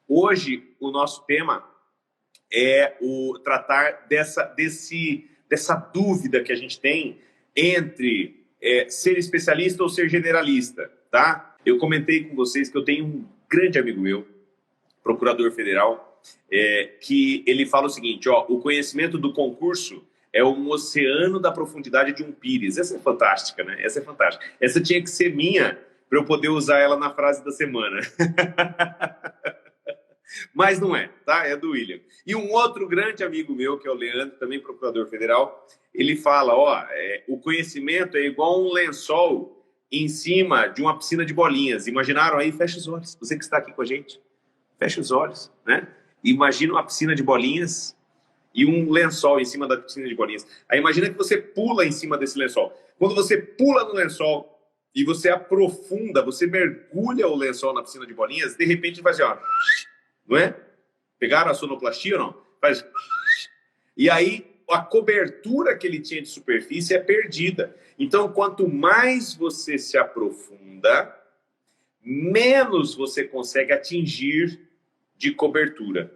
Hoje, o nosso tema é o tratar dessa dúvida que a gente tem entre ser especialista ou ser generalista, tá? Eu comentei com vocês que eu tenho um grande amigo meu, procurador federal, que ele fala o seguinte, ó, o conhecimento do concurso é um oceano da profundidade de um pires. Essa é fantástica, né? Essa é fantástica. Essa tinha que ser minha para eu poder usar ela na frase da semana. Mas não é, tá? É do William. E um outro grande amigo meu, que é o Leandro, também procurador federal, ele fala, ó, o conhecimento é igual um lençol em cima de uma piscina de bolinhas. Imaginaram aí? Fecha os olhos. Você que está aqui com a gente, fecha os olhos, né? Imagina uma piscina de bolinhas e um lençol em cima da piscina de bolinhas. Aí imagina que você pula em cima desse lençol. Quando você pula no lençol e você aprofunda, você mergulha o lençol na piscina de bolinhas, de repente vai assim, ó, não é? Pegaram a sonoplastia ou não? Faz... E aí a cobertura que ele tinha de superfície é perdida. Então, quanto mais você se aprofunda, menos você consegue atingir de cobertura,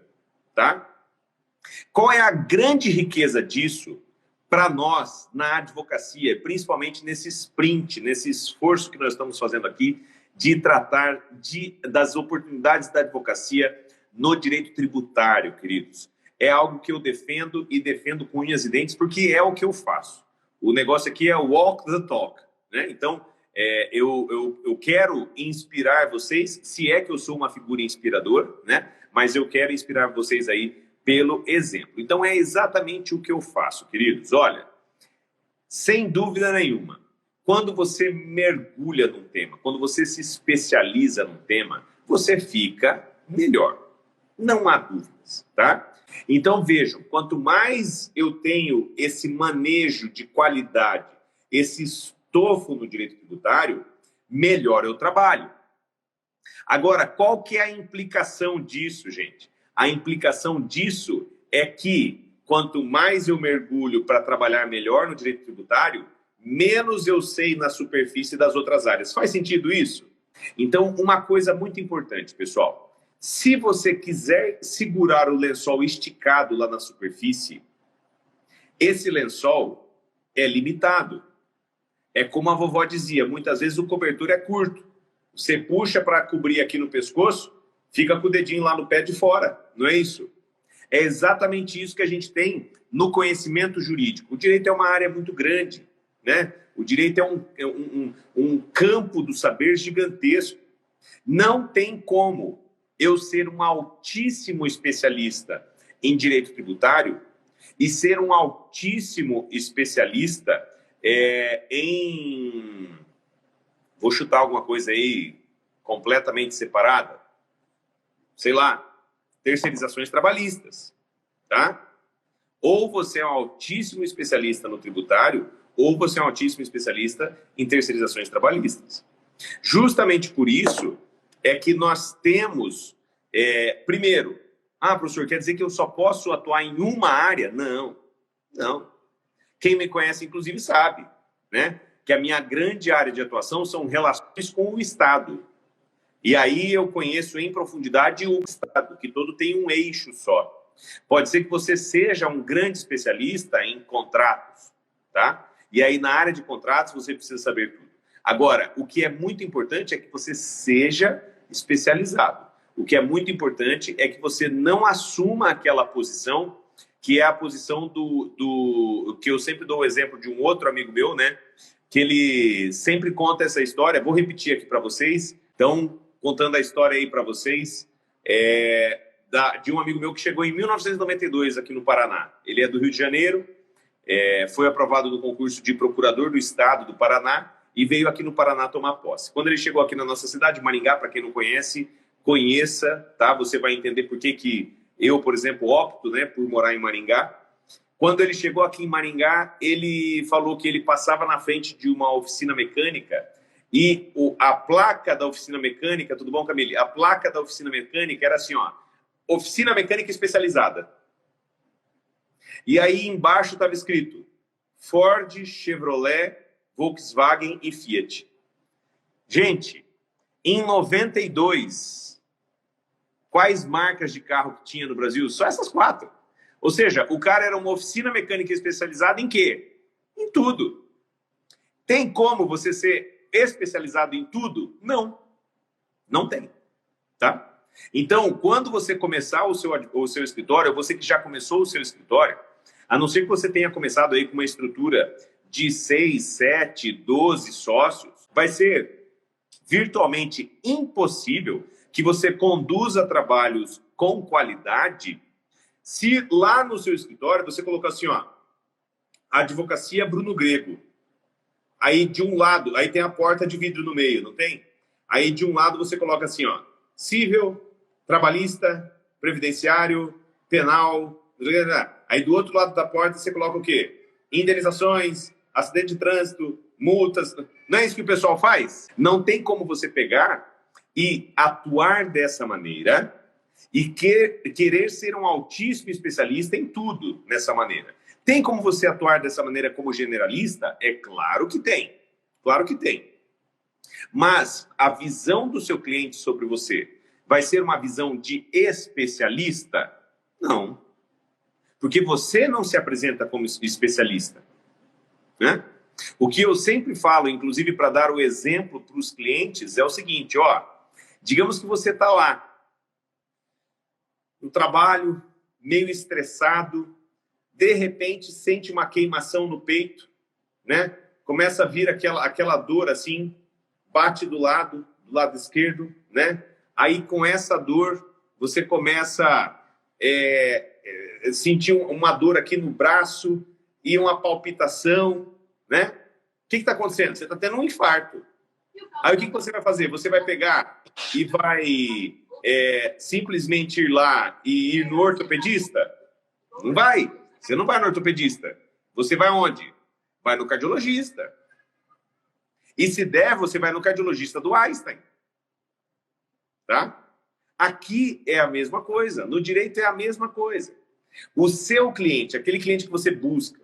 tá? Qual é a grande riqueza disso para nós na advocacia, principalmente nesse sprint, nesse esforço que nós estamos fazendo aqui de tratar das oportunidades da advocacia no direito tributário, queridos? É algo que eu defendo e defendo com unhas e dentes, porque é o que eu faço. O negócio aqui é walk the talk, né? Então, eu quero inspirar vocês, se é que eu sou uma figura inspiradora, né? Mas eu quero inspirar vocês aí pelo exemplo. Então, é exatamente o que eu faço, queridos. Olha, sem dúvida nenhuma, quando você mergulha num tema, quando você se especializa num tema, você fica melhor. Não há dúvidas, tá? Então, vejam, quanto mais eu tenho esse manejo de qualidade, esse estofo no direito tributário, melhor eu trabalho. Agora, qual que é a implicação disso, gente? A implicação disso é que, quanto mais eu mergulho para trabalhar melhor no direito tributário, menos eu sei na superfície das outras áreas. Faz sentido isso? Então, uma coisa muito importante, pessoal. Se você quiser segurar o lençol esticado lá na superfície, esse lençol é limitado. É como a vovó dizia, muitas vezes o cobertor é curto. Você puxa para cobrir aqui no pescoço, fica com o dedinho lá no pé de fora, não é isso? É exatamente isso que a gente tem no conhecimento jurídico. O direito é uma área muito grande, né? O direito é um campo do saber gigantesco. Não tem como eu ser um altíssimo especialista em direito tributário e ser um altíssimo especialista em... Vou chutar alguma coisa aí completamente separada. Sei lá, terceirizações trabalhistas, tá? Ou você é um altíssimo especialista no tributário, ou você é um altíssimo especialista em terceirizações trabalhistas. Justamente por isso é que nós temos, primeiro, professor, quer dizer que eu só posso atuar em uma área? Não, não. Quem me conhece, inclusive, sabe, né? Que a minha grande área de atuação são relações com o Estado. E aí eu conheço em profundidade o Estado, que todo tem um eixo só. Pode ser que você seja um grande especialista em contratos, tá? E aí na área de contratos você precisa saber tudo. Agora, o que é muito importante é que você seja especializado. O que é muito importante é que você não assuma aquela posição que é a posição do que eu sempre dou o exemplo de um outro amigo meu, né? Que ele sempre conta essa história. Vou repetir aqui para vocês. Então, contando a história aí para vocês, de um amigo meu que chegou em 1992 aqui no Paraná. Ele é do Rio de Janeiro, foi aprovado no concurso de procurador do Estado do Paraná e veio aqui no Paraná tomar posse. Quando ele chegou aqui na nossa cidade, Maringá, para quem não conhece, conheça, tá? Você vai entender por que eu, por exemplo, opto, né, por morar em Maringá. Quando ele chegou aqui em Maringá, ele falou que ele passava na frente de uma oficina mecânica e a placa da oficina mecânica, tudo bom, Camille? A placa da oficina mecânica era assim, ó, oficina mecânica especializada. E aí embaixo estava escrito Ford, Chevrolet, Volkswagen e Fiat. Gente, em 92, Quais marcas de carro que tinha no Brasil? Só essas 4. Ou seja, o cara era uma oficina mecânica especializada em quê? Em tudo. Tem como você ser especializado em tudo? Não. Não tem. Tá? Então, quando você começar o seu escritório, você que já começou o seu escritório, a não ser que você tenha começado aí com uma estrutura de 6, 7, 12 sócios, vai ser virtualmente impossível que você conduza trabalhos com qualidade se lá no seu escritório você colocar assim, ó, Advocacia Bruno Grego. Aí de um lado, aí tem a porta de vidro no meio, não tem? Aí de um lado você coloca assim, ó, civil, trabalhista, previdenciário, penal. Aí do outro lado da porta você coloca o quê? Indenizações, acidente de trânsito, multas. Não é isso que o pessoal faz? Não tem como você pegar e atuar dessa maneira e querer ser um altíssimo especialista em tudo nessa maneira. Tem como você atuar dessa maneira como generalista? É claro que tem. Claro que tem. Mas a visão do seu cliente sobre você vai ser uma visão de especialista? Não. Porque você não se apresenta como especialista. Né? O que eu sempre falo, inclusive para dar o exemplo para os clientes, é o seguinte, ó, digamos que você está lá, no trabalho, meio estressado, de repente sente uma queimação no peito, né? Começa a vir aquela dor assim, bate do lado esquerdo, né? Aí com essa dor você começa a sentir uma dor aqui no braço e uma palpitação, né? O que está acontecendo? Você está tendo um infarto. Aí o que você vai fazer? Você vai pegar e vai simplesmente ir lá e ir no ortopedista? Não vai. Você não vai no ortopedista. Você vai onde? Vai no cardiologista. E se der, você vai no cardiologista do Einstein. Tá? Aqui é a mesma coisa. No direito é a mesma coisa. O seu cliente, aquele cliente que você busca,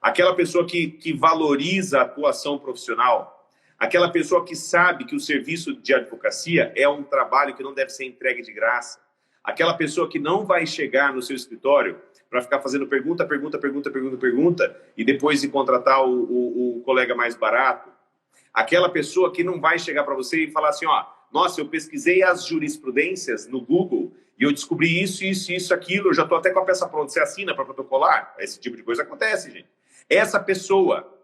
aquela pessoa que valoriza a atuação profissional, aquela pessoa que sabe que o serviço de advocacia é um trabalho que não deve ser entregue de graça, aquela pessoa que não vai chegar no seu escritório para ficar fazendo pergunta e depois de contratar o colega mais barato, aquela pessoa que não vai chegar para você e falar assim, ó, nossa, eu pesquisei as jurisprudências no Google e eu descobri isso, aquilo, eu já estou até com a peça pronta, você assina para protocolar? Esse tipo de coisa acontece, gente. Essa pessoa,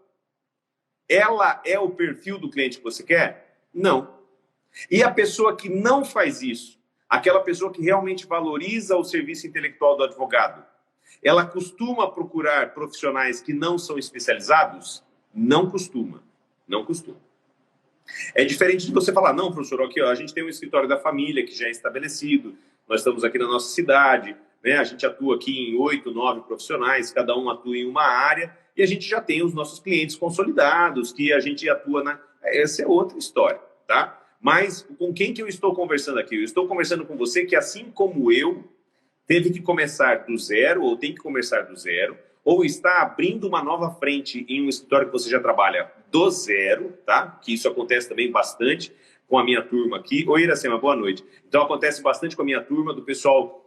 ela é o perfil do cliente que você quer? Não. E a pessoa que não faz isso, aquela pessoa que realmente valoriza o serviço intelectual do advogado, ela costuma procurar profissionais que não são especializados? Não costuma. Não costuma. É diferente de você falar, não, professor, aqui, ó, a gente tem um escritório da família que já é estabelecido, nós estamos aqui na nossa cidade, né, a gente atua aqui em 8, 9 profissionais, cada um atua em uma área, e a gente já tem os nossos clientes consolidados, que a gente atua na... Essa é outra história, tá? Mas com quem que eu estou conversando aqui? Eu estou conversando com você que, assim como eu, teve que começar do zero, ou tem que começar do zero, ou está abrindo uma nova frente em um escritório que você já trabalha do zero, tá? Que isso acontece também bastante com a minha turma aqui. Oi, Iracema, boa noite. Então, acontece bastante com a minha turma, do pessoal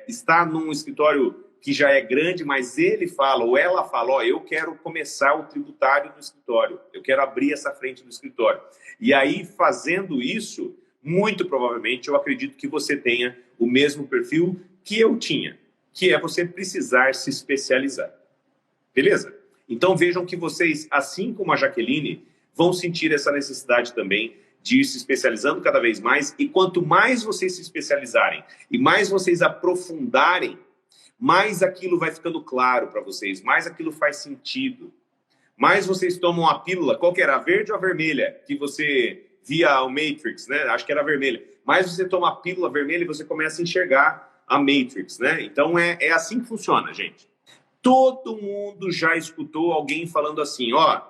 está num escritório que já é grande, mas ele fala, ou ela fala, ó, eu quero começar o tributário no escritório, eu quero abrir essa frente do escritório. E aí, fazendo isso, muito provavelmente, eu acredito que você tenha o mesmo perfil que eu tinha, que é você precisar se especializar. Beleza? Então vejam que vocês, assim como a Jaqueline, vão sentir essa necessidade também de ir se especializando cada vez mais, e quanto mais vocês se especializarem e mais vocês aprofundarem, mais aquilo vai ficando claro para vocês, mais aquilo faz sentido. Mais vocês tomam a pílula, qual que era, a verde ou a vermelha, que você via o Matrix, né? Acho que era a vermelha. Mais você toma a pílula vermelha e você começa a enxergar a Matrix, né? Então é assim que funciona, gente. Todo mundo já escutou alguém falando assim, ó,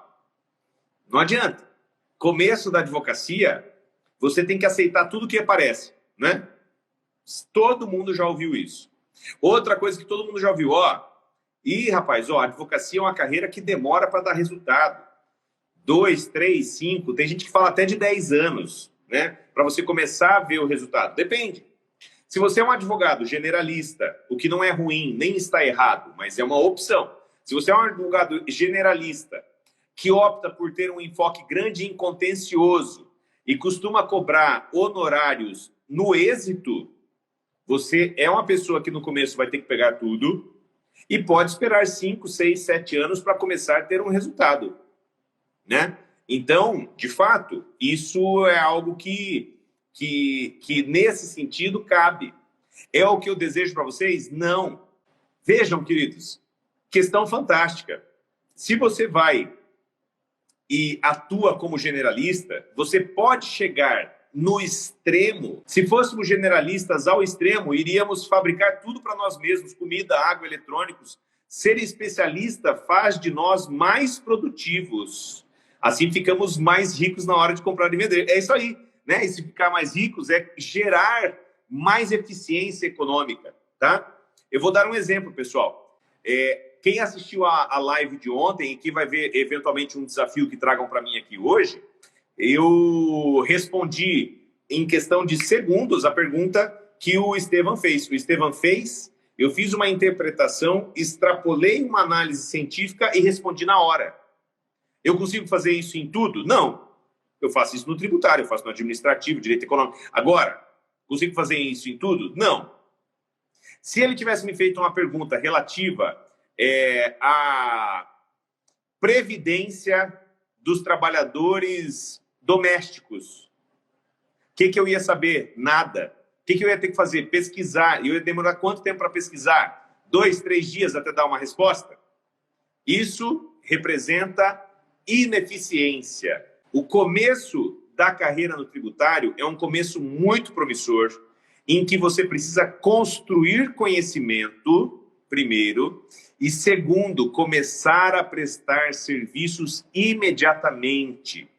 não adianta. Começo da advocacia, você tem que aceitar tudo que aparece, né? Todo mundo já ouviu isso. Outra coisa que todo mundo já ouviu, ó, rapaz, ó, a advocacia é uma carreira que demora para dar resultado. 2, 3, 5, tem gente que fala até de 10 anos, né? Para você começar a ver o resultado. Depende. Se você é um advogado generalista, o que não é ruim, nem está errado, mas é uma opção. Se você é um advogado generalista que opta por ter um enfoque grande em contencioso e costuma cobrar honorários no êxito, você é uma pessoa que no começo vai ter que pegar tudo e pode esperar 5, 6, 7 anos para começar a ter um resultado, né? Então, de fato, isso é algo que nesse sentido cabe. É o que eu desejo para vocês? Não. Vejam, queridos, questão fantástica. Se você vai e atua como generalista, você pode chegar no extremo. Se fôssemos generalistas ao extremo, iríamos fabricar tudo para nós mesmos, comida, água, eletrônicos. Ser especialista faz de nós mais produtivos. Assim ficamos mais ricos na hora de comprar e vender. É isso aí, né? E se ficar mais ricos é gerar mais eficiência econômica, tá? Eu vou dar um exemplo, pessoal. Quem assistiu a live de ontem e que vai ver eventualmente um desafio que tragam para mim aqui hoje, eu respondi em questão de segundos a pergunta que o Estevam fez. O Estevam fez, eu fiz uma interpretação, extrapolei uma análise científica e respondi na hora. Eu consigo fazer isso em tudo? Não. Eu faço isso no tributário, eu faço no administrativo, direito econômico. Agora, consigo fazer isso em tudo? Não. Se ele tivesse me feito uma pergunta relativa à previdência dos trabalhadores domésticos, o que eu ia saber? Nada. O que eu ia ter que fazer? Pesquisar. E eu ia demorar quanto tempo para pesquisar? 2, 3 dias até dar uma resposta? Isso representa ineficiência. O começo da carreira no tributário é um começo muito promissor, em que você precisa construir conhecimento, primeiro, e segundo, começar a prestar serviços imediatamente.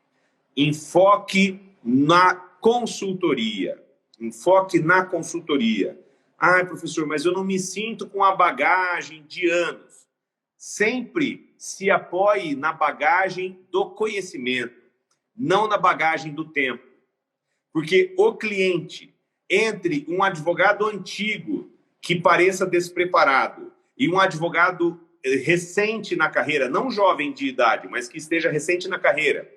Enfoque na consultoria. Enfoque na consultoria. Ah, professor, mas eu não me sinto com a bagagem de anos. Sempre se apoie na bagagem do conhecimento, não na bagagem do tempo. Porque o cliente, entre um advogado antigo que pareça despreparado e um advogado recente na carreira, não jovem de idade, mas que esteja recente na carreira,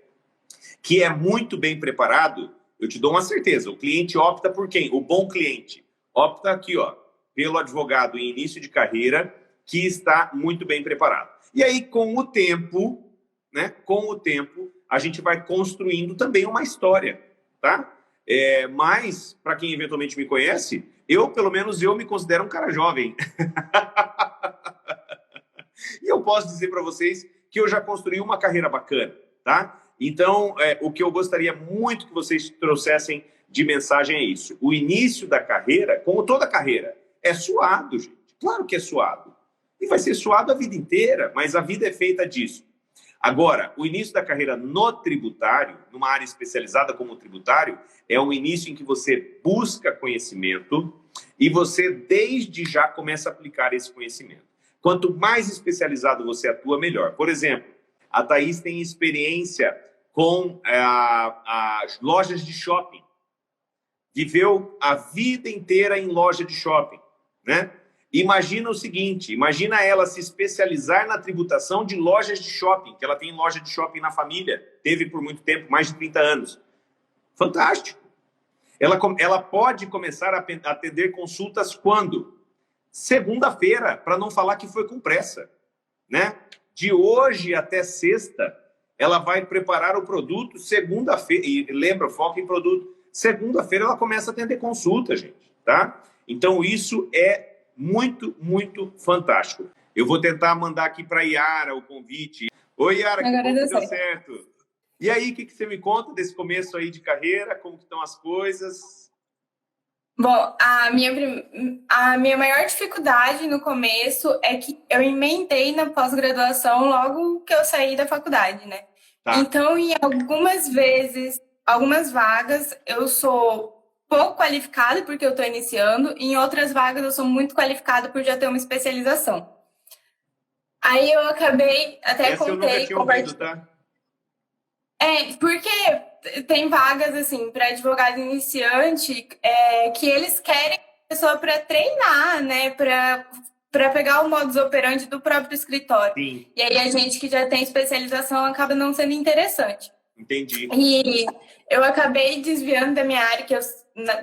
que é muito bem preparado, eu te dou uma certeza, o cliente opta por quem? O bom cliente opta aqui, ó, pelo advogado em início de carreira que está muito bem preparado. E aí, com o tempo, né, a gente vai construindo também uma história, tá? Mas, para quem eventualmente me conhece, pelo menos, eu me considero um cara jovem. E eu posso dizer para vocês que eu já construí uma carreira bacana, tá? Então, o que eu gostaria muito que vocês trouxessem de mensagem é isso. O início da carreira, como toda carreira, é suado, gente. Claro que é suado. E vai ser suado a vida inteira, mas a vida é feita disso. Agora, o início da carreira no tributário, numa área especializada como o tributário, é um início em que você busca conhecimento e você, desde já, começa a aplicar esse conhecimento. Quanto mais especializado você atua, melhor. Por exemplo, a Thaís tem experiência com as lojas de shopping. Viveu a vida inteira em loja de shopping, né? Imagina o seguinte, imagina ela se especializar na tributação de lojas de shopping, que ela tem loja de shopping na família, teve por muito tempo, mais de 30 anos. Fantástico. Ela pode começar a atender consultas quando? Segunda-feira, para não falar que foi com pressa, né? De hoje até sexta, ela vai preparar o produto, segunda-feira, e lembra, foca em produto, segunda-feira ela começa a atender consulta, gente, tá? Então, isso é muito, muito fantástico. Eu vou tentar mandar aqui para a Yara o convite. Oi, Yara, que bom que deu certo. E aí, o que você me conta desse começo aí de carreira? Como que estão as coisas? Bom, a minha maior dificuldade no começo é que eu emendei na pós-graduação logo que eu saí da faculdade, né? Tá. Então, em algumas vezes, algumas vagas, eu sou pouco qualificada porque eu estou iniciando, e em outras vagas eu sou muito qualificada por já ter uma especialização. Aí eu acabei, até Essa eu nunca tinha ouvido, tá? Porque tem vagas, assim, para advogado iniciante que eles querem pessoa para treinar, né? Para pegar o modus operandi do próprio escritório. Sim. E aí a gente que já tem especialização acaba não sendo interessante. Entendi. E eu acabei desviando da minha área, que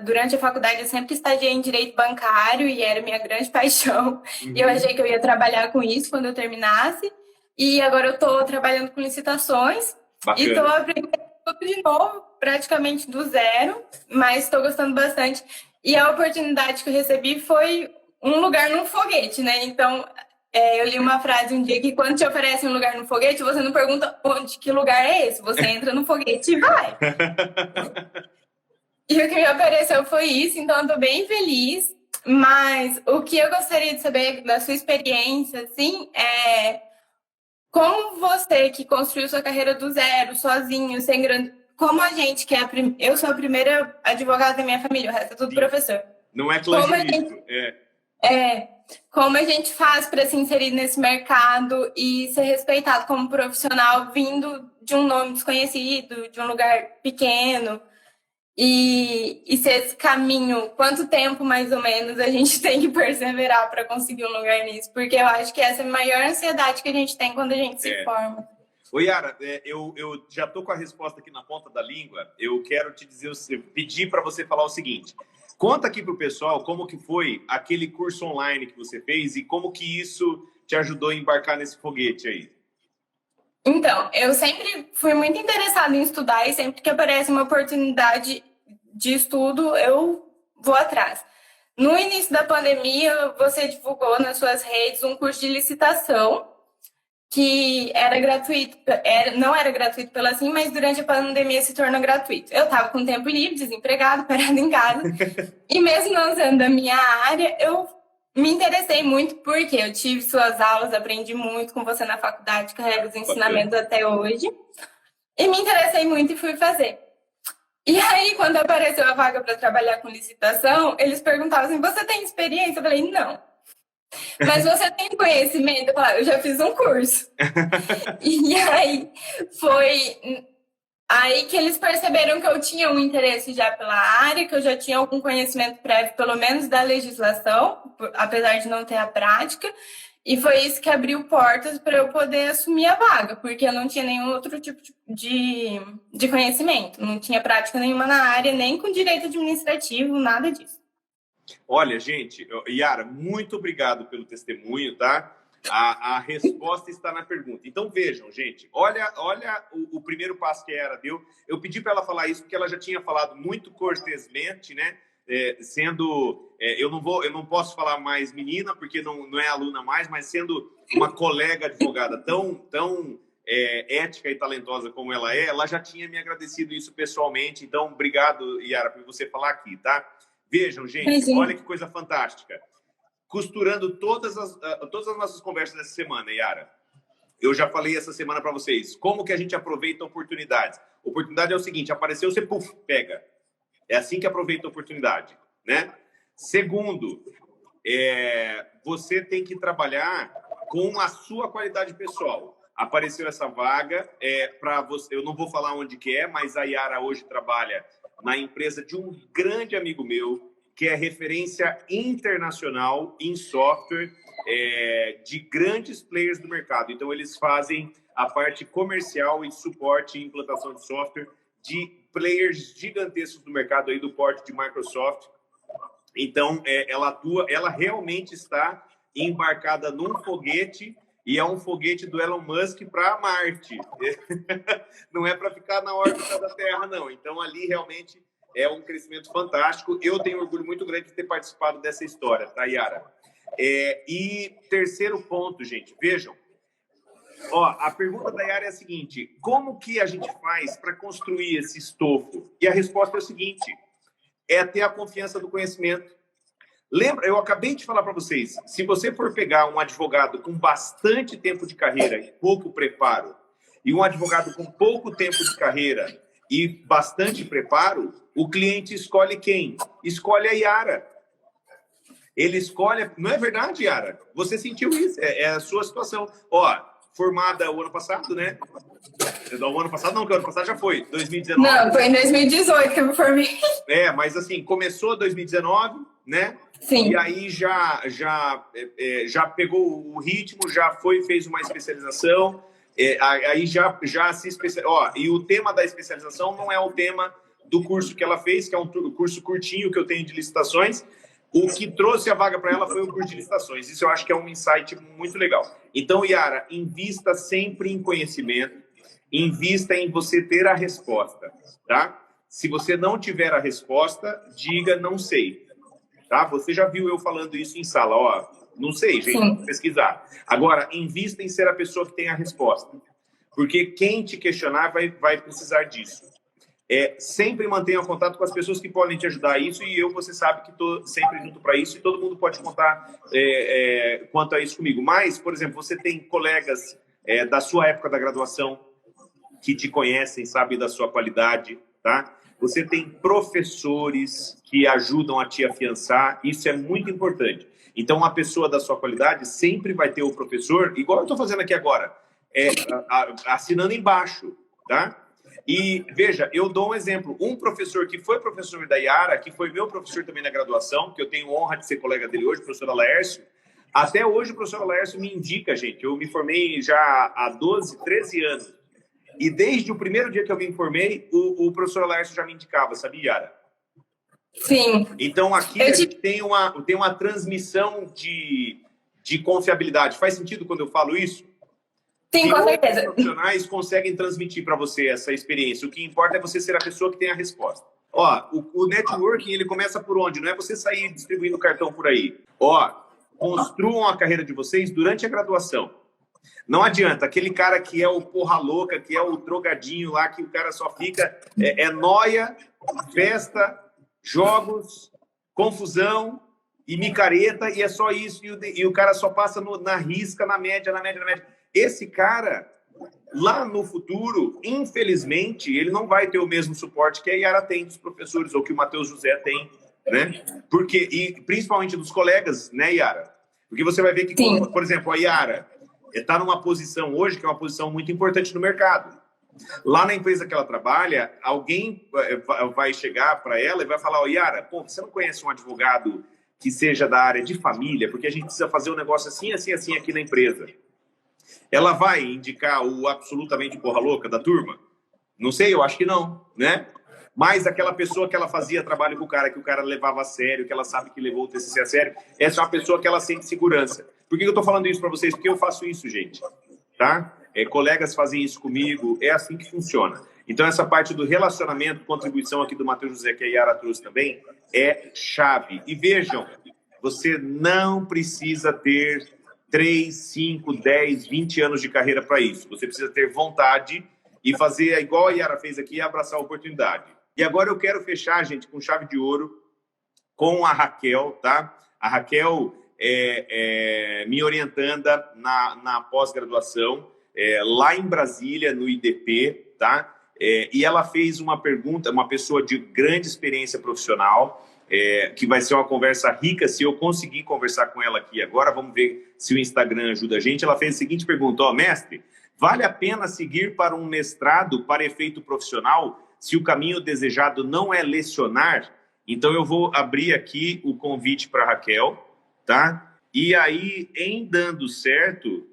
durante a faculdade eu sempre estagiei em direito bancário e era minha grande paixão. E eu achei que eu ia trabalhar com isso quando eu terminasse. E agora eu estou trabalhando com licitações. Bacana. E estou aprendendo tudo de novo, praticamente do zero, mas estou gostando bastante. E a oportunidade que eu recebi foi um lugar num foguete, né? Então, eu li uma frase um dia que quando te oferecem um lugar no foguete, você não pergunta que lugar é esse. Você entra no foguete e vai. E o que me apareceu foi isso, então eu tô bem feliz. Mas o que eu gostaria de saber da sua experiência, assim, é como você que construiu sua carreira do zero, sozinho, sem grande... Como a gente que é eu sou a primeira advogada da minha família, o resto é tudo Sim. Professor. Não é clã de visto, como a gente faz para se inserir nesse mercado e ser respeitado como profissional vindo de um nome desconhecido, de um lugar pequeno, e se esse caminho, quanto tempo mais ou menos a gente tem que perseverar para conseguir um lugar nisso? Porque eu acho que essa é a maior ansiedade que a gente tem quando a gente se forma. Ô, Yara, eu já estou com a resposta aqui na ponta da língua. Eu quero te dizer, pedir para você falar o seguinte. Conta aqui para o pessoal como que foi aquele curso online que você fez e como que isso te ajudou a embarcar nesse foguete aí. Então, eu sempre fui muito interessada em estudar e sempre que aparece uma oportunidade de estudo, eu vou atrás. No início da pandemia, você divulgou nas suas redes um curso de licitação que era gratuito, não era gratuito pela assim, mas durante a pandemia se tornou gratuito. Eu estava com tempo livre, desempregado, parado em casa, e mesmo não sendo da minha área, eu me interessei muito porque eu tive suas aulas, aprendi muito com você na faculdade, carrego os ensinamentos até hoje, e me interessei muito e fui fazer. E aí, quando apareceu a vaga para trabalhar com licitação, eles perguntavam assim, você tem experiência? Eu falei, não. Mas você tem conhecimento? Eu falei, eu já fiz um curso. E aí, foi aí que eles perceberam que eu tinha um interesse já pela área, que eu já tinha algum conhecimento prévio, pelo menos da legislação, apesar de não ter a prática. E foi isso que abriu portas para eu poder assumir a vaga, porque eu não tinha nenhum outro tipo de conhecimento. Não tinha prática nenhuma na área, nem com direito administrativo, nada disso. Olha, gente, Yara, muito obrigado pelo testemunho, tá? A resposta está na pergunta. Então, vejam, gente, olha o primeiro passo que a Yara deu. Eu pedi para ela falar isso porque ela já tinha falado muito cortesmente, né? Eu não posso falar mais menina, porque não é aluna mais, mas sendo uma colega advogada tão ética e talentosa como ela já tinha me agradecido isso pessoalmente. Então, obrigado, Yara, por você falar aqui, tá? Vejam, gente, olha que coisa fantástica. Costurando todas as nossas conversas dessa semana, Yara, eu já falei essa semana para vocês, como que a gente aproveita oportunidades. Oportunidade é o seguinte, apareceu, você pega. É assim que aproveita a oportunidade, né? Segundo, você tem que trabalhar com a sua qualidade pessoal. Apareceu essa vaga, para você, eu não vou falar onde que é, mas a Yara hoje trabalha na empresa de um grande amigo meu, que é referência internacional em software de grandes players do mercado. Então, eles fazem a parte comercial e suporte e implantação de software de players gigantescos do mercado aí do porte de Microsoft. Então, ela realmente está embarcada num foguete, e é um foguete do Elon Musk para Marte. Não é para ficar na órbita da Terra, não. Então, ali realmente é um crescimento fantástico. Eu tenho orgulho muito grande de ter participado dessa história, tá, Yara? E terceiro ponto, gente, vejam. A pergunta da Yara é a seguinte: como que a gente faz para construir esse estofo? E a resposta é o seguinte: é ter a confiança do conhecimento. Lembra, eu acabei de falar para vocês, se você for pegar um advogado com bastante tempo de carreira e pouco preparo, e um advogado com pouco tempo de carreira e bastante preparo, o cliente escolhe quem? Escolhe a Yara. Ele escolhe... Não é verdade, Yara? Você sentiu isso, é a sua situação. Formada o ano passado, né? O ano passado não, que o ano passado já foi, 2019. Não, foi em 2018 que eu me formei. Mas assim, começou 2019... né? Sim. E aí já pegou o ritmo, já fez uma especialização, aí já se especializou. E o tema da especialização não é o tema do curso que ela fez, que é um curso curtinho que eu tenho de licitações. O que trouxe a vaga para ela foi o curso de licitações. Isso eu acho que é um insight muito legal. Então, Yara, invista sempre em conhecimento, invista em você ter a resposta, tá? Se você não tiver a resposta, diga não sei, tá? Você já viu eu falando isso em sala, ó, não sei, gente, vamos pesquisar. Agora, invista em ser a pessoa que tem a resposta, porque quem te questionar vai precisar disso. Sempre mantenha contato com as pessoas que podem te ajudar a isso, e você sabe que estou sempre junto para isso, e todo mundo pode contar quanto a isso comigo. Mas, por exemplo, você tem colegas da sua época da graduação que te conhecem, sabem da sua qualidade, tá? Você tem professores que ajudam a te afiançar, isso é muito importante. Então, uma pessoa da sua qualidade sempre vai ter o professor, igual eu estou fazendo aqui agora, assinando embaixo, tá? E, veja, eu dou um exemplo. Um professor que foi professor da Yara, que foi meu professor também na graduação, que eu tenho honra de ser colega dele hoje, o professor Laércio, até hoje o professor Laércio me indica, gente, eu me formei já há 12, 13 anos. E desde o primeiro dia que eu me informei, o professor Laércio já me indicava, sabia, Yara? Sim. Então, aqui a gente tem uma transmissão de confiabilidade. Faz sentido quando eu falo isso? Sim, com certeza. Os profissionais conseguem transmitir para você essa experiência. O que importa é você ser a pessoa que tem a resposta. Ó, o networking, ele começa por onde? Não é você sair distribuindo cartão por aí. Ó, construam a carreira de vocês durante a graduação. Não adianta, aquele cara que é o porra louca, que é o drogadinho lá, que o cara só fica... nóia, festa, jogos, confusão e micareta, e é só isso. E o cara só passa na risca, na média. Esse cara, lá no futuro, infelizmente, ele não vai ter o mesmo suporte que a Yara tem dos professores, ou que o Matheus José tem, né? E principalmente dos colegas, né, Yara? Porque você vai ver que, por exemplo, a Yara está numa posição hoje que é uma posição muito importante no mercado. Lá na empresa que ela trabalha, alguém vai chegar para ela e vai falar, ó, Yara, pô, você não conhece um advogado que seja da área de família? Porque a gente precisa fazer um negócio assim, assim, assim aqui na empresa. Ela vai indicar o absolutamente porra louca da turma? Não sei, eu acho que não, né? Mas aquela pessoa que ela fazia trabalho com o cara, que o cara levava a sério, que ela sabe que levou o TCC a sério, essa é uma pessoa que ela sente segurança. Por que eu tô falando isso para vocês? Porque eu faço isso, gente, tá? Colegas fazem isso comigo, é assim que funciona. Então, essa parte do relacionamento, contribuição aqui do Matheus José, que a Yara trouxe também, é chave. E vejam, você não precisa ter 3, 5, 10, 20 anos de carreira para isso. Você precisa ter vontade e fazer igual a Yara fez aqui e abraçar a oportunidade. E agora eu quero fechar, gente, com chave de ouro, com a Raquel, tá? A Raquel me orientando na pós-graduação, lá em Brasília, no IDP, tá? E ela fez uma pergunta, uma pessoa de grande experiência profissional, que vai ser uma conversa rica. Se eu conseguir conversar com ela aqui agora, vamos ver se o Instagram ajuda a gente. Ela fez a seguinte pergunta, ó, mestre, vale a pena seguir para um mestrado para efeito profissional se o caminho desejado não é lecionar? Então eu vou abrir aqui o convite para a Raquel, tá? E aí, em dando certo,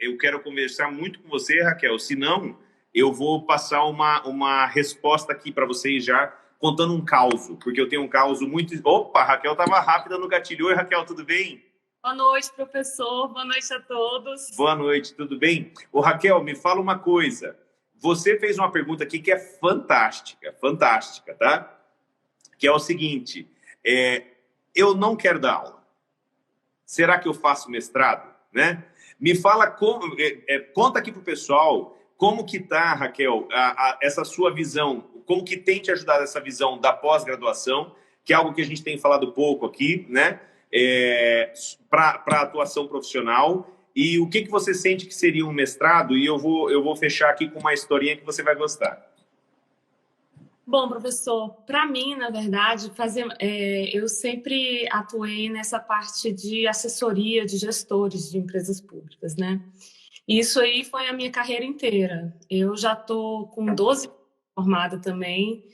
eu quero conversar muito com você, Raquel, senão eu vou passar uma resposta aqui para vocês já, contando um caos, porque eu tenho um caos muito... Opa, a Raquel estava rápida no gatilho. Oi, Raquel, tudo bem? Boa noite, professor. Boa noite a todos. Boa noite, tudo bem? Ô, Raquel, me fala uma coisa. Você fez uma pergunta aqui que é fantástica, tá? Que é o seguinte, eu não quero dar aula. Será que eu faço mestrado? Né? Me fala, conta aqui para o pessoal como que tá, Raquel, essa sua visão, como que tem te ajudado essa visão da pós-graduação, que é algo que a gente tem falado pouco aqui, né? Para a atuação profissional, e o que você sente que seria um mestrado, e eu vou fechar aqui com uma historinha que você vai gostar. Bom, professor, para mim, na verdade, eu sempre atuei nessa parte de assessoria de gestores de empresas públicas, né? Isso aí foi a minha carreira inteira. Eu já estou com 12 anos formada também,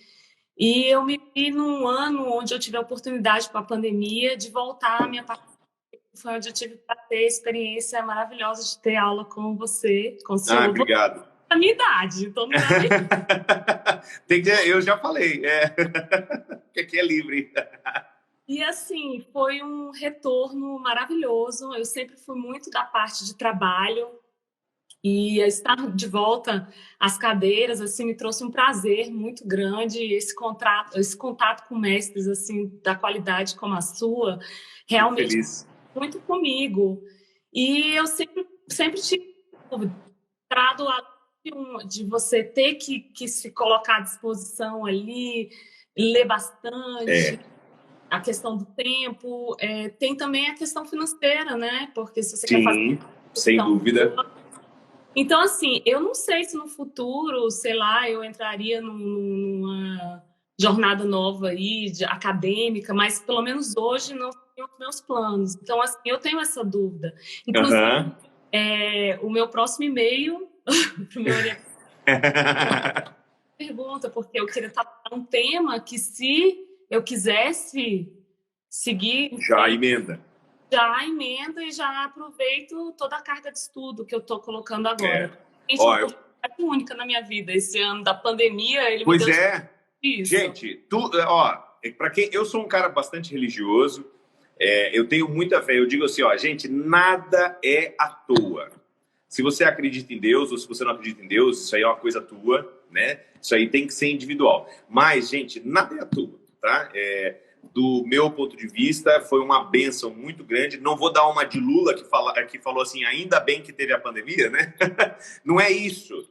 E eu me vi num ano onde eu tive a oportunidade com a pandemia de voltar à minha parte. Foi onde eu tive para ter a experiência maravilhosa de ter aula com você, com o senhor. Obrigado. A minha idade, então não é Tem que, eu já falei, que aqui é livre. E assim, foi um retorno maravilhoso. Eu sempre fui muito da parte de trabalho e estar de volta às cadeiras assim me trouxe um prazer muito grande. Esse contato com mestres assim da qualidade como a sua, realmente muito comigo. E eu sempre tive trado de você ter que se colocar à disposição ali, ler bastante. A questão do tempo, tem também a questão financeira, né? Porque se você quer fazer... sem dúvida. Então, assim, eu não sei se no futuro, sei lá, eu entraria numa jornada nova aí, acadêmica, mas pelo menos hoje não tenho os meus planos. Então, assim, eu tenho essa dúvida. Inclusive, o meu próximo e-mail para o meu pergunta, porque eu queria tratar um tema que, se eu quisesse seguir... Já emenda e já aproveito toda a carga de estudo que eu estou colocando agora. É única na minha vida. Esse ano da pandemia, ele me deu isso. Gente, para quem... Eu sou um cara bastante religioso, eu tenho muita fé. Eu digo assim, gente, nada é à toa. Se você acredita em Deus ou se você não acredita em Deus, isso aí é uma coisa tua, né? Isso aí tem que ser individual. Mas, gente, nada é à toa, tá? Do meu ponto de vista, foi uma bênção muito grande. Não vou dar uma de Lula que falou assim, ainda bem que teve a pandemia, né? Não é isso.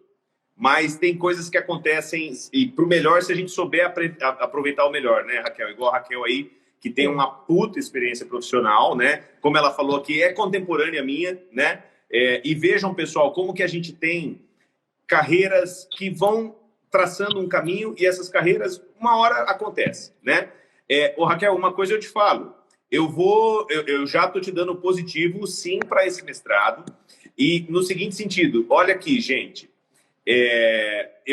Mas tem coisas que acontecem e pro melhor se a gente souber aproveitar o melhor, né, Raquel? Igual a Raquel aí, que tem uma puta experiência profissional, né? Como ela falou aqui, é contemporânea minha, né? E vejam, pessoal, como que a gente tem carreiras que vão traçando um caminho e essas carreiras, uma hora acontece, né? Raquel, uma coisa eu te falo, eu já estou te dando positivo, sim, para esse mestrado, e no seguinte sentido, olha aqui, gente,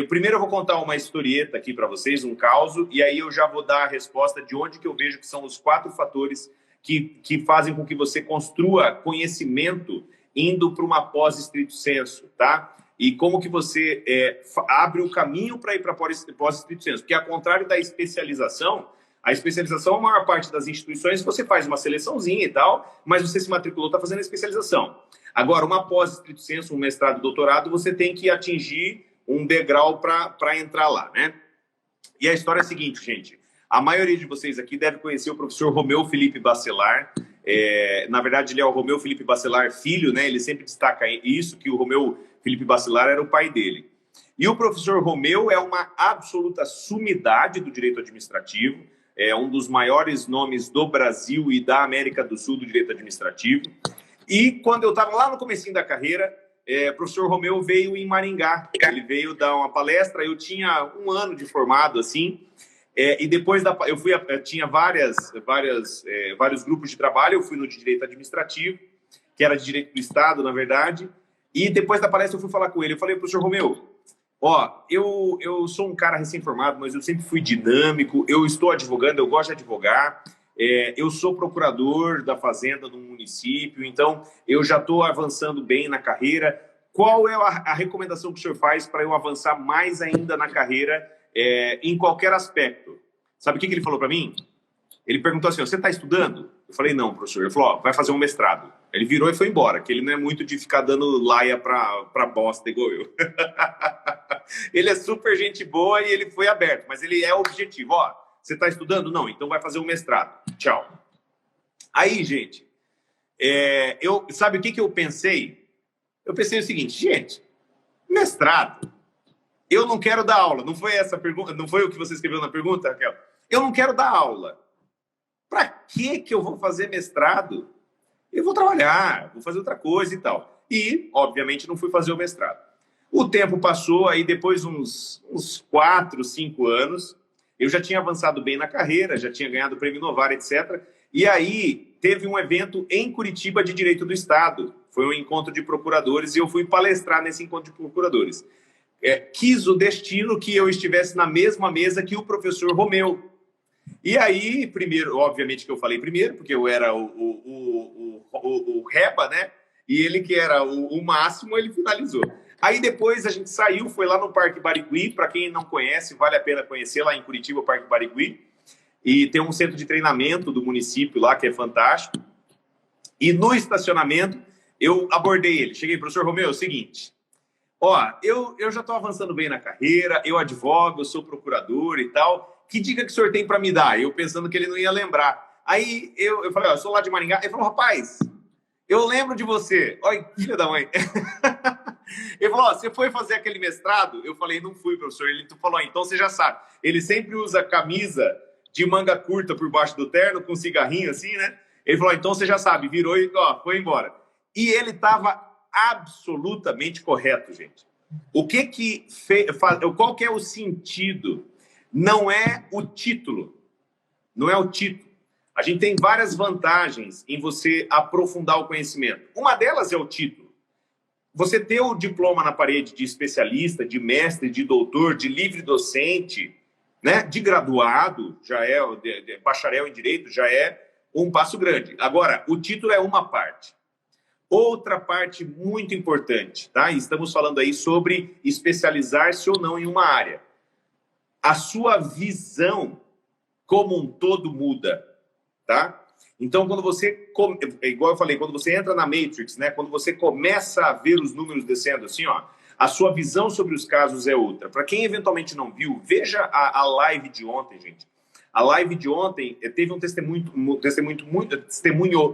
primeiro eu vou contar uma historieta aqui para vocês, um caso, e aí eu já vou dar a resposta de onde que eu vejo que são os 4 fatores que fazem com que você construa conhecimento indo para uma pós estrito sensu, tá? E como que você abre o caminho para ir para pós estrito sensu, porque ao contrário da especialização, a especialização, a maior parte das instituições, você faz uma seleçãozinha e tal, mas você se matriculou, está fazendo a especialização. Agora, uma pós estrito sensu, um mestrado, doutorado, você tem que atingir um degrau para entrar lá, né? E a história é a seguinte, gente. A maioria de vocês aqui deve conhecer o professor Romeu Felipe Bacelar. Na verdade, ele é o Romeu Felipe Bacelar filho, né? Ele sempre destaca isso, que o Romeu Felipe Bacelar era o pai dele. E o professor Romeu é uma absoluta sumidade do direito administrativo, é um dos maiores nomes do Brasil e da América do Sul do direito administrativo. E quando eu estava lá no comecinho da carreira, o professor Romeu veio em Maringá. Ele veio dar uma palestra, eu tinha 1 ano de formado, assim, e depois tinha vários grupos de trabalho. Eu fui no de direito administrativo, que era de direito do Estado, na verdade, e depois da palestra eu fui falar com ele. Eu falei, professor Romeu, eu sou um cara recém-formado, mas eu sempre fui dinâmico, eu estou advogando, eu gosto de advogar, eu sou procurador da fazenda no município, então eu já estou avançando bem na carreira. Qual é a recomendação que o senhor faz para eu avançar mais ainda na carreira, em qualquer aspecto? Sabe o que ele falou para mim? Ele perguntou assim, você está estudando? Eu falei, não, professor. Ele falou, vai fazer um mestrado. Ele virou e foi embora, que ele não é muito de ficar dando laia para bosta igual eu. Ele é super gente boa e ele foi aberto, mas ele é objetivo. Você está estudando? Não, então vai fazer um mestrado. Tchau. Aí, gente, sabe o que eu pensei? Eu pensei o seguinte, gente, mestrado, eu não quero dar aula. Não foi essa pergunta? Não foi o que você escreveu na pergunta, Raquel? Eu não quero dar aula. Para que eu vou fazer mestrado? Eu vou trabalhar, vou fazer outra coisa e tal. E, obviamente, não fui fazer o mestrado. O tempo passou, aí depois uns 4, 5 anos, eu já tinha avançado bem na carreira, já tinha ganhado o Prêmio Inovar, etc. E aí teve um evento em Curitiba de Direito do Estado. Foi um encontro de procuradores e eu fui palestrar nesse encontro de procuradores. quis o destino que eu estivesse na mesma mesa que o professor Romeu. E aí, primeiro, obviamente que eu falei primeiro, porque eu era o Reba, né? E ele que era o máximo, ele finalizou. Aí depois a gente saiu, foi lá no Parque Barigui. Para quem não conhece, vale a pena conhecer, lá em Curitiba, o Parque Barigui. E tem um centro de treinamento do município lá, que é fantástico. E no estacionamento, eu abordei ele. Cheguei, professor Romeu, é o seguinte... Ó, eu já estou avançando bem na carreira, eu advogo, eu sou procurador e tal. Que dica que o senhor tem para me dar? Eu pensando que ele não ia lembrar. Aí eu falei, ó, eu sou lá de Maringá. Ele falou, rapaz, eu lembro de você. Olha, filha da mãe. Ele falou, ó, você foi fazer aquele mestrado? Eu falei, não fui, professor. Ele falou, então você já sabe. Ele sempre usa camisa de manga curta por baixo do terno, com cigarrinho assim, né? Ele falou, então você já sabe. Virou e ó, foi embora. E ele estava absolutamente correto, gente. Qual que é o sentido? Não é o título. Não é o título. A gente tem várias vantagens em você aprofundar o conhecimento. Uma delas é o título. Você ter o diploma na parede de especialista, de mestre, de doutor, de livre docente, né, de graduado, já é de bacharel em direito, já é um passo grande. Agora, o título é uma parte. Outra parte muito importante, tá? Estamos falando aí sobre especializar-se ou não em uma área. A sua visão como um todo muda, tá? Então, quando você, igual eu falei, quando você entra na Matrix, né? Quando você começa a ver os números descendo assim, ó, a sua visão sobre os casos é outra. Para quem eventualmente não viu, veja a live de ontem, gente. A live de ontem teve um testemunho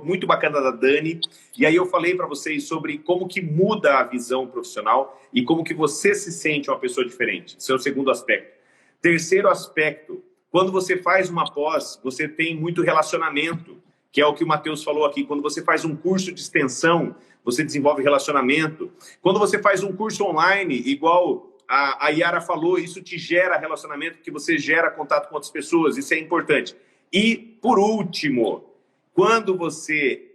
muito bacana da Dani. E aí eu falei para vocês sobre como que muda a visão profissional e como que você se sente uma pessoa diferente. Esse é o segundo aspecto. Terceiro aspecto, quando você faz uma pós, você tem muito relacionamento, que é o que o Matheus falou aqui. Quando você faz um curso de extensão, você desenvolve relacionamento. Quando você faz um curso online, igual a Yara falou, isso te gera relacionamento, porque você gera contato com outras pessoas, isso é importante. E, por último, quando você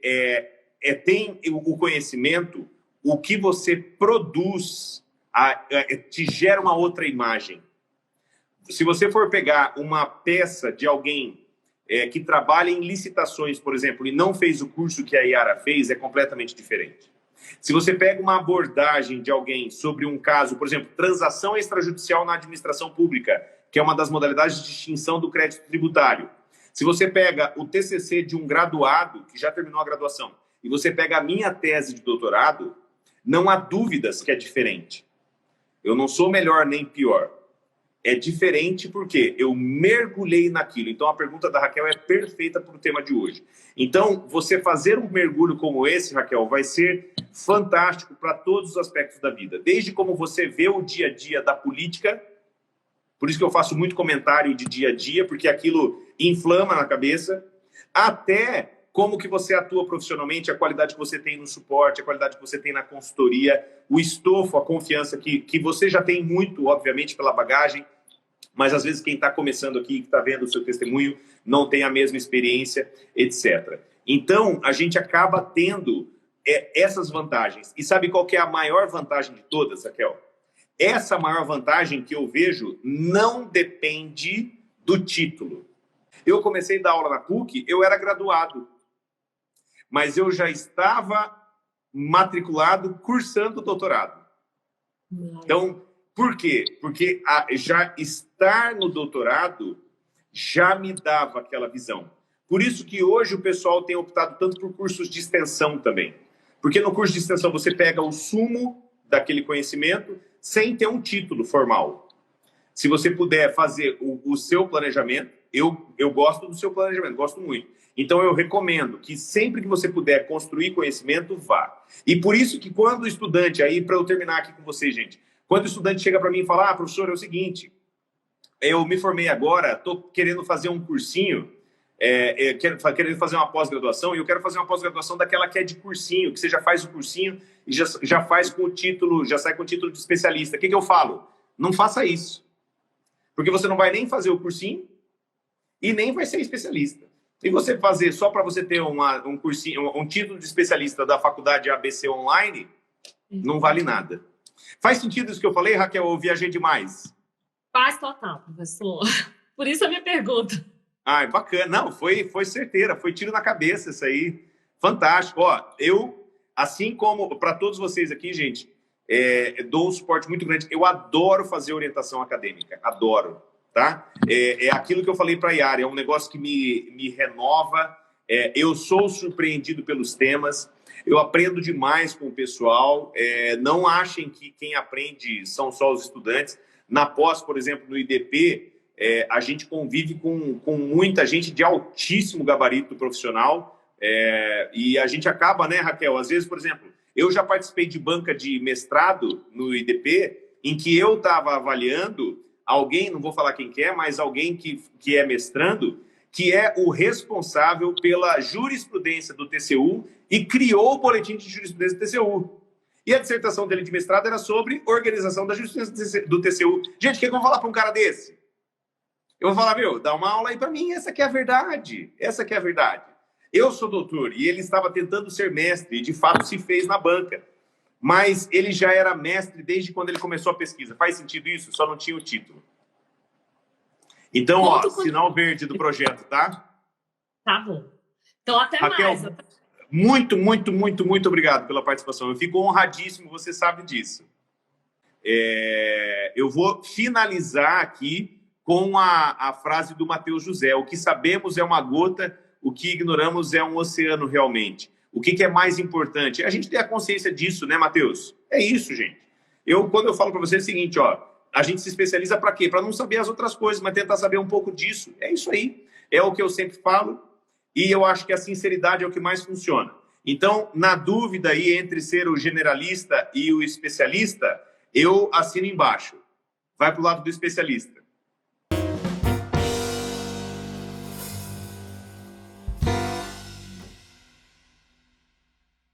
tem o conhecimento, o que você produz te gera uma outra imagem. Se você for pegar uma peça de alguém que trabalha em licitações, por exemplo, e não fez o curso que a Yara fez, é completamente diferente. Se você pega uma abordagem de alguém sobre um caso, por exemplo, transação extrajudicial na administração pública, que é uma das modalidades de extinção do crédito tributário. Se você pega o TCC de um graduado, que já terminou a graduação, e você pega a minha tese de doutorado, não há dúvidas que é diferente. Eu não sou melhor nem pior. É diferente porque eu mergulhei naquilo. Então, a pergunta da Raquel é perfeita para o tema de hoje. Então, você fazer um mergulho como esse, Raquel, vai ser fantástico para todos os aspectos da vida. Desde como você vê o dia a dia da política, por isso que eu faço muito comentário de dia a dia, porque aquilo inflama na cabeça, até como que você atua profissionalmente, a qualidade que você tem no suporte, a qualidade que você tem na consultoria, o estofo, a confiança que você já tem muito, obviamente, pela bagagem, mas às vezes quem está começando aqui, que está vendo o seu testemunho, não tem a mesma experiência, etc. Então, a gente acaba tendo essas vantagens. E sabe qual que é a maior vantagem de todas, Raquel? Essa maior vantagem que eu vejo não depende do título. Eu comecei a dar aula na PUC, eu era graduado, mas eu já estava matriculado, cursando doutorado. Então, por quê? Porque já estar no doutorado já me dava aquela visão. Por isso que hoje o pessoal tem optado tanto por cursos de extensão também. Porque no curso de extensão você pega o sumo daquele conhecimento sem ter um título formal. Se você puder fazer o seu planejamento, eu gosto do seu planejamento, gosto muito. Então, eu recomendo que sempre que você puder construir conhecimento, vá. E por isso que quando o estudante, aí para eu terminar aqui com vocês, gente, quando o estudante chega para mim e fala, professor, é o seguinte, eu me formei agora, estou querendo fazer um cursinho, querendo fazer uma pós-graduação, e eu quero fazer uma pós-graduação daquela que é de cursinho, que você já faz o cursinho e já faz com o título, já sai com o título de especialista. O que eu falo? Não faça isso. Porque você não vai nem fazer o cursinho e nem vai ser especialista. E você fazer só para você ter um cursinho, um título de especialista da faculdade ABC online, não vale nada. Faz sentido isso que eu falei, Raquel, ou viajei demais? Faz total, professor. Por isso a minha pergunta. Ah, bacana. Não, foi certeira, foi tiro na cabeça isso aí. Fantástico. Ó, eu, assim como para todos vocês aqui, gente, dou um suporte muito grande. Eu adoro fazer orientação acadêmica, adoro, tá? É aquilo que eu falei para a Yara, é um negócio que me renova. Eu sou surpreendido pelos temas, eu aprendo demais com o pessoal. Não achem que quem aprende são só os estudantes. Na pós, por exemplo, no IDP, a gente convive com muita gente de altíssimo gabarito profissional, e a gente acaba, né, Raquel? Às vezes, por exemplo, eu já participei de banca de mestrado no IDP, em que eu estava avaliando alguém, não vou falar quem que é, mas alguém que é mestrando, que é o responsável pela jurisprudência do TCU e criou o boletim de jurisprudência do TCU. E a dissertação dele de mestrado era sobre organização da jurisprudência do TCU. Gente, o que eu vou falar para um cara desse? Eu vou falar, meu, dá uma aula aí para mim, essa que é a verdade. Essa que é a verdade. Eu sou doutor e ele estava tentando ser mestre e, de fato, se fez na banca. Mas ele já era mestre desde quando ele começou a pesquisa. Faz sentido isso? Só não tinha o título. Então, ó, sinal verde do projeto, tá? Tá bom. Então, até Raquel, mais. Muito, muito, muito, muito obrigado pela participação. Eu fico honradíssimo, você sabe disso. Eu vou finalizar aqui com a frase do Matheus José. O que sabemos é uma gota, o que ignoramos é um oceano realmente. O que é mais importante? A gente ter a consciência disso, né, Matheus? É isso, gente. Quando eu falo para você é o seguinte, ó, a gente se especializa para quê? Para não saber as outras coisas, mas tentar saber um pouco disso. É isso aí. É o que eu sempre falo e eu acho que a sinceridade é o que mais funciona. Então, na dúvida aí entre ser o generalista e o especialista, eu assino embaixo. Vai para o lado do especialista.